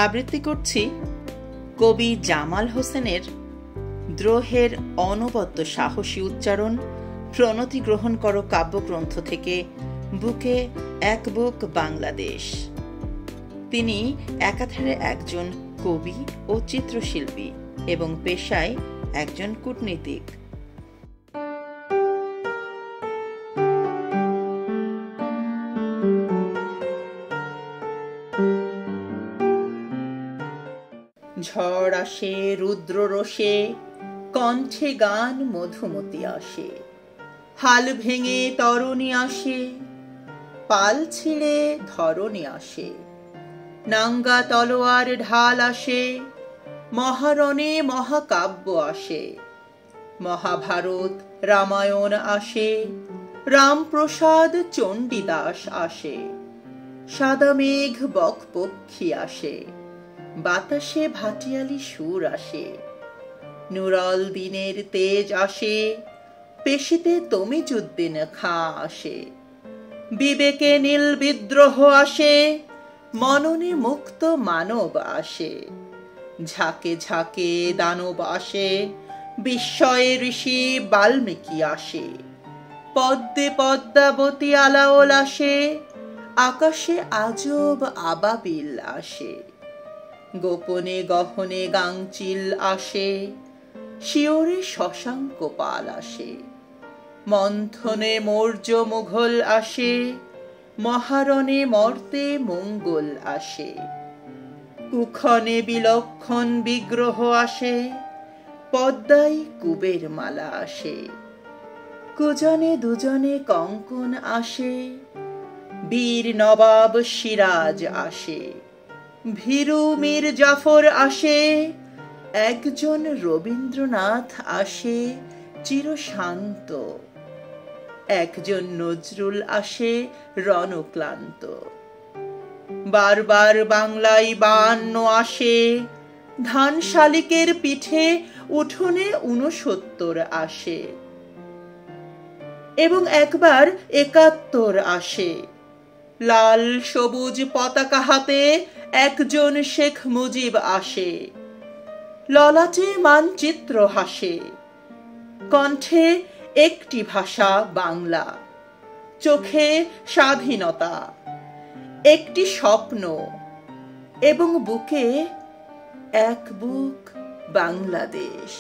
আবৃত্তি করছি কবি জামাল হোসেনের দ্রোহের অনবদ্য সাহসী উচ্চারণ প্রণতি গ্রহণ করো কাব্যগ্রন্থ থেকে বুকে এক বুক বাংলাদেশ। তিনি একাধারে একজন কবি ও চিত্রশিল্পী এবং পেশায় একজন কূটনীতিক। ঝড় আসে রুদ্র রোষে, কণ্ঠে গান মধুমতি আসে, হাল ভেঙে তরণী আসে, পাল ছিঁড়ে ধরণী আসে, নাঙ্গা তলোয়ার ঢাল আসে, মহারণে মহাকাব্য আসে, মহাভারত রামায়ণ আসে, রামপ্রসাদ চণ্ডীদাস আসে, সাদা মেঘ বকপক্ষী আসে, বাতাসে ভাটিয়ালি সুর আসে, নুরাল দিনের তেজ আসে, পেশিতে তমিজুদ্দিন খাঁ আসে, বিবেকে নীল বিদ্রোহ আসে, মননে মুক্ত মানব আসে, ঝাঁকে ঝাঁকে দানব আসে, বিস্ময়ে ঋষি বাল্মীকি আসে, পদ্মে পদ্মাবতী আলাওল আসে, আকাশে আজব আবাবিল আসে, গোপনে গহনে গাংচিল আসে, শিওরে শশাঙ্ক পাল আসে, মন্থনে মৌর্য মুঘল আসে, মহারণে মর্তে মঙ্গল আসে, কুক্ষণে বিলক্ষণ বিগ্রহ আসে, পদ্মায় কুবের মালা আসে, কুজনে দুজনে কঙ্কন আসে, বীর নবাব সিরাজ আসে, ভীরু মীর জাফর আসে, একজন রবীন্দ্রনাথ আসে চিরশান্ত, একজন নজরুল আসে রণক্লান্ত, বারবার বাংলায় 52 আসে, ধান শালিকের পিঠে উঠোনে 69 আসে, এবং একবার 71 আসে, লাল সবুজ পতাকা হাতে একজন শেখ মুজিব আসে, ললাটে মানচিত্র হাসে, কণ্ঠে একটি ভাষা বাংলা, চোখে স্বাধীনতা, একটি স্বপ্ন এবং বুকে এক বুক বাংলাদেশ।